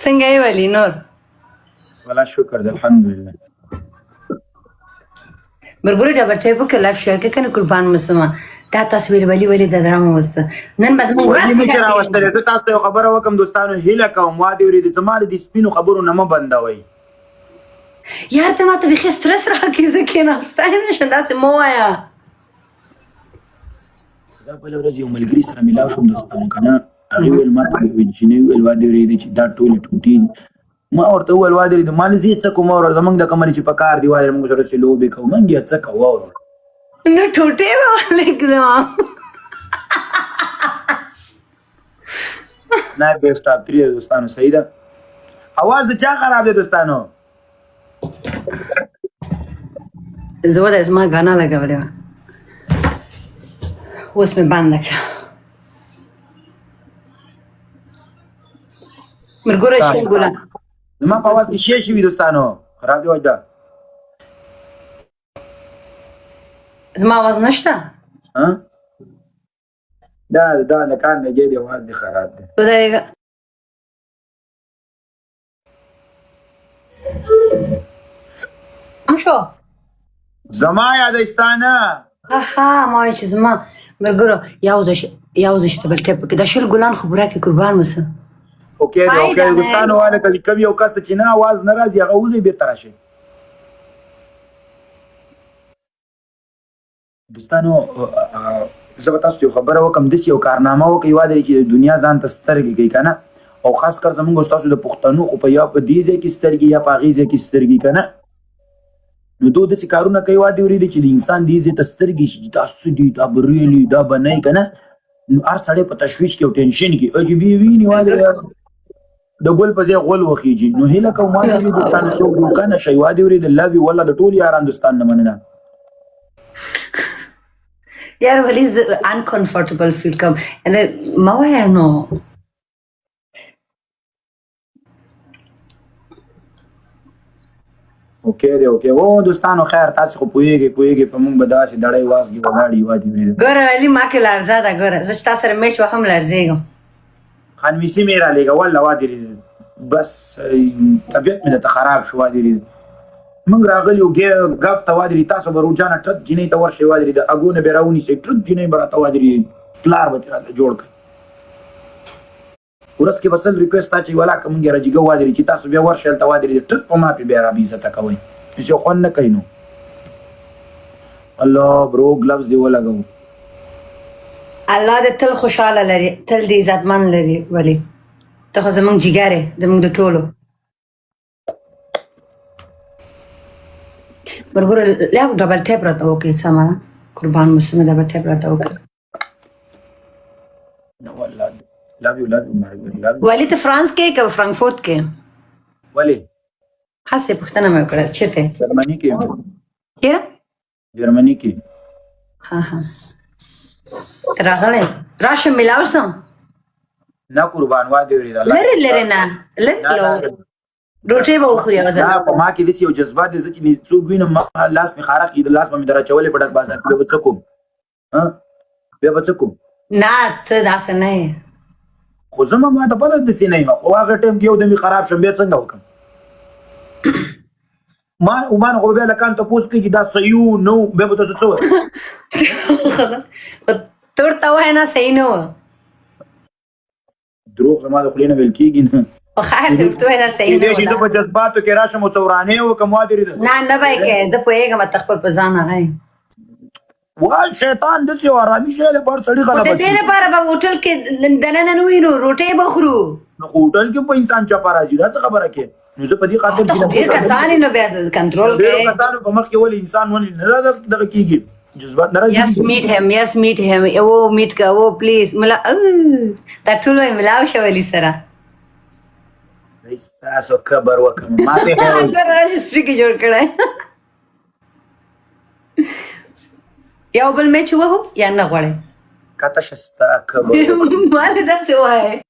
څنګه یې ولی نور ولا شکر دې الحمدلله برګوري ډبل ټیپ کې لایف شیر کې کنه قربان مسما دا تصویر ولی د درامه وس نن به زموږ ورځ نه چراوستل زه تاسو ته خبره وکم دوستانو هیله کوم وادي ورې د زماده د سپینو خبرو نه بندوي یار ته ماته به سترس راکې ځکه نه ستای نشه داسې مو وایا دا بل ورځ یو ملګری سره ملاو شوم دوستانو کنه هغه ویل ما ته چې نه ویل وادي ورې چې دا ټول ټوټي ما ورته ویل وادي ورې د مال زی څه کوم اور زمنګ د کمرې چې پکار دی وادي موږ سره سلو به کوم منګي څه کوو اور نو ټوټه ولیکم نه بیسټ اپ 3 دوستانو صحیح ده आवाज د چا خراب دی دوستانو زه ودرس ما غانا لګولې اوس مې باندې کړ مرګوره شي ګولا ما په आवाज کې شي وي دوستانو خراب دی وای دا زما आवाज نشته ها دا نه کان نه دی आवाज دی خراب دی خدایګه شو زما یادستانه ها ما چې زما مرګرو یاوز ته بل ټپ کې د شل ګلان خبره کې قربان مسه اوکې دوستانو والا کبي یو کس چې نه आवाज ناراضي هغه وزي به تراشي دوستانو زه به تاسو ته خبره وکم د یو کارنامه وکي واده چې دنیا ځان ته سترګې کوي کنه او خاص کر زمونږ تاسو د پښتنو او په یا په دې ځای کې سترګې یا په غیزه کې سترګې کنه نو دوی د کارونه کوي واده ورې چې د انسان دې ځای ته سترګې شي تاسو دې دا بریلی دا بنای کنه نو هر سړی په تشویش کې او ټینشن کې او چې بي ویني واده د ګل په ځای غول وخیږي نو هله کوم ما دې د تاسو کنه شي واده ورې د الله وی والله د ټول یاران دوستان نه مننه یار ولی uncomfortable feel کوم ما وای نو اوکې او دوستانو خیر تاسو خو پوېږي په موږ به داسې دړای واسګي ولاړی وادي ورې ګوره علي ما کې لارزه ده ګوره زه چې تاسو سره میچ وهم لارزېږم خان میسي میرا لګه والله وادي بس طبيعت مې ته خراب شو وادي موږ راغلی او غف ته وادي تاسو به روزانه ټرک جنې ته ورشي وادي د اګونه به راونی سي ټرک جنې براته وادي پلار به تر جوړ کړ ورس کې بسل ریکوست اچي ولا کوم راځيګو وادي چې تاسو بیا ورشل ته وادي ټرک په ما په بیا را بيزه تکوي چې خو نه کینو الله برو گلوز دی ولګو الله دې تل خوشاله لري تل دې عزتمن لري ولی ته خو زمونږ جګاره زمونږ د ټولو برګور لا ډبل ټیپ راته وکي سما قربان مسلمان ډبل ټیپ راته وکي نو والله love you ولی ته فرانس کې که فرانکفورت کې ولی حسه پښتنه مې کړه چته جرمني کې چیرې جرمني کې ها تراغله راشه ملاوسم نه قربان وادي ورې لری نه لری روټي به وخوري اوسه نه په ما کې د یو جذبات د ځکه څوک وینم ما لاس می خارق کې د لاس مې درچولې په ډک بازار کې به څوک ها به څوک نه ته داسه نه خو زما ما ته پته د سینې ما خو هغه ټیم کې یو د می خراب شم به څنګه وکم ما ومان خو به لکان ته پوس کې دا سيو نو به تاسو څه تورته وای نه صحیح نو دروغ زما د خلینو ویل کېږي نه او خیر تورته وای نه صحیح نو دې چې په جذباتو کې راشم او څورانه او کوم وادي نه وای کې د پوهېږم تخپل په ځان راغی وای شیطان د څو آرامي شه له بار سړی غلا بچي دې لپاره په هوټل کې دنه نه وینو روټي بخرو نو هوټل کې په انسان چا راځي دا څه خبره کې نو زه په دې خاطر چې ډېر کسان نه بیا کنټرول کې ډېر کسان په مخ کې ول انسان ونی نه دغه کېږي جذبات ناراضي yes meet him او میټ کا او پلیز ملا دا ټول ملاو شو ولي سره تاسو خبر وکم ما ته رجستری کې جوړ کړای یو بل میچ وو یا نه غواړي کاته شستا خبر مال دا څه وای